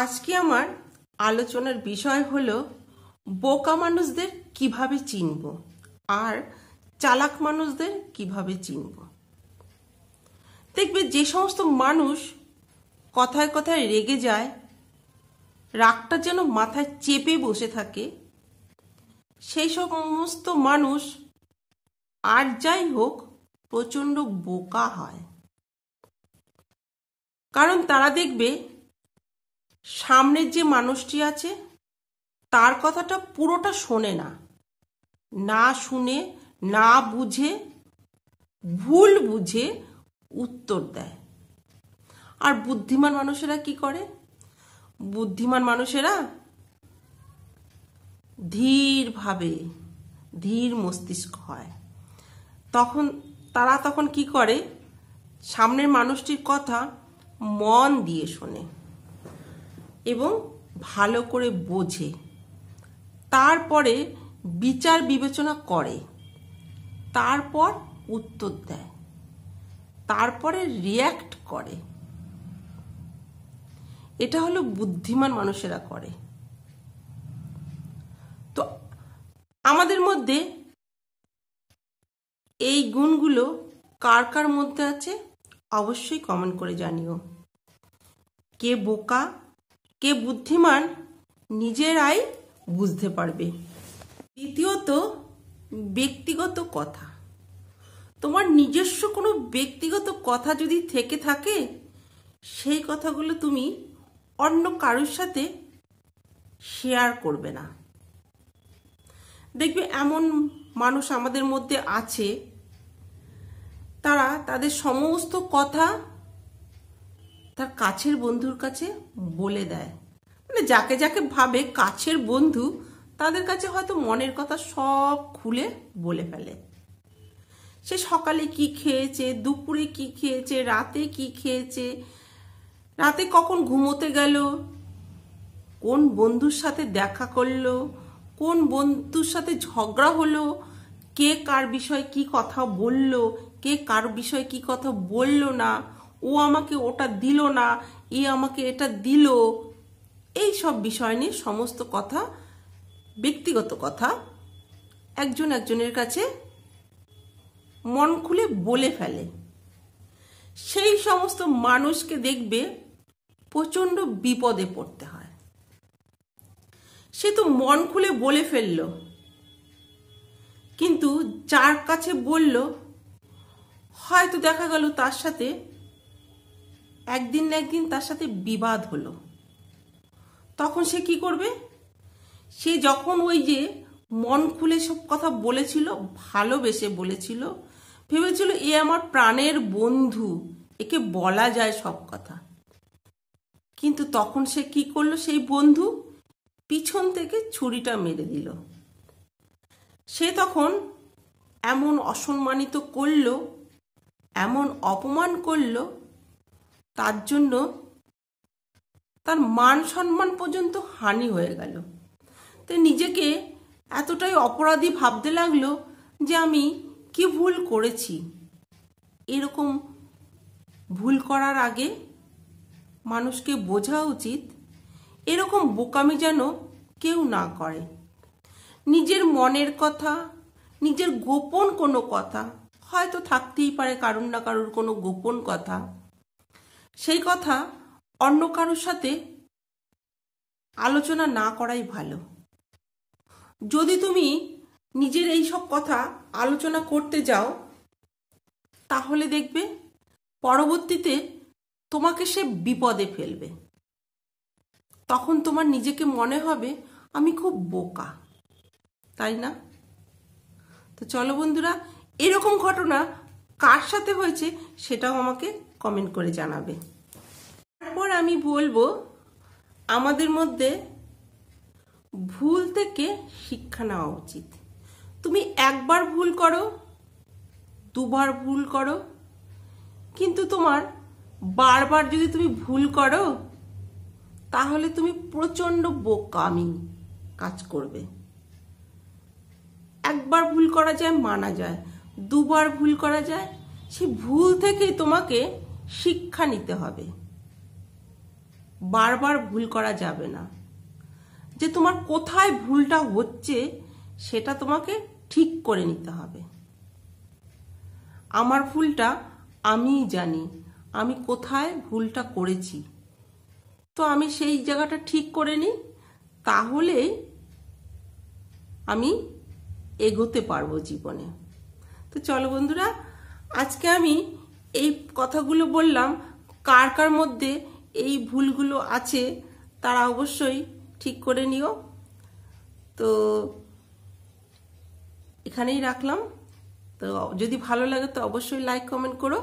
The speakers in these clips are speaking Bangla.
আজকে আমার আলোচনার বিষয় হলো বোকা মানুষদের কিভাবে চিনব আর চালাক মানুষদের কিভাবে চিনব। দেখবে যে সমস্ত মানুষ কথায় কথায় রেগে যায়, রাগটা যেন মাথায় চেপে বসে থাকে, সেই সমস্ত মানুষ আর যাই হোক প্রচণ্ড বোকা হয়। কারণ তারা দেখবে সামনের যে মানুষটি আছে তার কথাটা পুরোটা শোনে না, না শুনে না বুঝে ভুল বুঝে উত্তর দেয়। আর বুদ্ধিমান মানুষেরা কি করে? বুদ্ধিমান মানুষেরা ধীর মস্তিষ্ক হয়। তখন কি করে? সামনের মানুষটির কথা মন দিয়ে শোনে এবং ভালো করে বোঝে, তারপরে বিচার বিবেচনা করে, তারপর উত্তর দেয়, তারপরে রিয়্যাক্ট করে। এটা হলো বুদ্ধিমান মানুষেরা করে। তো আমাদের মধ্যে এই গুণগুলো কার কার মধ্যে আছে অবশ্যই কমেন্ট করে জানিও। কে বোকা কে বুদ্ধিমান নিজেরাই বুঝতে পারবে। দ্বিতীয়ত, ব্যক্তিগত কথা। তোমার নিজস্ব কোনো ব্যক্তিগত কথা যদি থেকে থাকে, সেই কথাগুলো তুমি অন্য কারোর সাথে শেয়ার করবে না। দেখবে এমন মানুষ আমাদের মধ্যে আছে, তারা তাদের সমস্ত কথা তার কাছের বন্ধুর কাছে বলে দেয়। মানে যাকে যাকে ভাবে কাছের বন্ধু, তাদের কাছে হয়তো মনের কথা সব খুলে বলে ফেলে। সে সকালে কি খেয়েছে, দুপুরে কি খেয়েছে, রাতে কি খেয়েছে, রাতে কখন ঘুমোতে গেল, কোন বন্ধুর সাথে দেখা করলো, কোন বন্ধুর সাথে ঝগড়া হলো, কে কার বিষয়ে কি কথা বলল, কে কার বিষয়ে কি কথা বলল না, ও আমাকে ওটা দিল না, এ আমাকে এটা দিল, এই সব বিষয় নিয়ে সমস্ত কথা, ব্যক্তিগত কথা একজন একজনের কাছে মন খুলে বলে ফেলে। সেই সমস্ত মানুষকে দেখবে প্রচণ্ড বিপদে পড়তে হয়। সে তো মন খুলে বলে ফেলল, কিন্তু যার কাছে বলল হয়তো দেখা গেল তার সাথে একদিন না একদিন তার সাথে বিবাদ হলো। তখন সে কি করবে? সে যখন ওই যে মন খুলে সব কথা বলেছিল, ভালোবেসে বলেছিল, ভেবেছিল এ আমার প্রাণের বন্ধু, একে বলা যায় সব কথা, কিন্তু তখন সে কি করলো? সেই বন্ধু পিছন থেকে ছুরিটা মেরে দিল। সে তখন এমন অসম্মানিত করলো, এমন অপমান করলো, তার জন্য তার মান সম্মান পর্যন্ত হানি হয়ে গেল। তো নিজেকে এতটাই অপরাধী ভাবতে লাগলো যে আমি কি ভুল করেছি। এরকম ভুল করার আগে মানুষকে বোঝা উচিত এরকম বোকামি যেন কেউ না করে। নিজের মনের কথা, নিজের গোপন কোনো কথা হয়তো থাকতেই পারে, কারুর না কারুর কোনো গোপন কথা, সেই কথা অন্য কারোর সাথে আলোচনা না করাই ভালো। যদি তুমি নিজের এই সব কথা আলোচনা করতে যাও, তাহলে দেখবে পরবর্তীতে তোমাকে সে বিপদে ফেলবে। তখন তোমার নিজেকে মনে হবে আমি খুব বোকা, তাই না? তো চলো বন্ধুরা, এরকম ঘটনা কার সাথে হয়েছে সেটাও আমাকে কমেন্ট করে জানাবে। তারপর আমি বলবো, আমাদের মধ্যে ভুল থেকে শিক্ষা নেওয়া উচিত। তুমি একবার ভুল করো, দুবার ভুল করো, কিন্তু তোমার বারবার যদি তুমি ভুল করো, তাহলে তুমি প্রচণ্ড বোকামি কাজ করবে। একবার ভুল করা যায়, মানা যায়, দুবার ভুল করা যায়, সেই ভুল থেকেই তোমাকে শিক্ষা নিতে হবে। বারবার ভুল করা যাবে না। যে তোমার কোথায় ভুলটা হচ্ছে সেটা তোমাকে ঠিক করে নিতে হবে। আমার ভুলটা আমিই জানি, আমি কোথায় ভুলটা করেছি, তো আমি সেই জায়গাটা ঠিক করে নিই, তাহলে আমি এগোতে পারবো জীবনে। তো চলো বন্ধুরা, আজকে আমি এই কথাগুলো বললাম। কার কার মধ্যে এই ভুলগুলো আছে তারা অবশ্যই ঠিক করে নিও। তো এখানেই রাখলাম। তো যদি ভালো লাগে তো অবশ্যই লাইক কমেন্ট করো।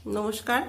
নমস্কার।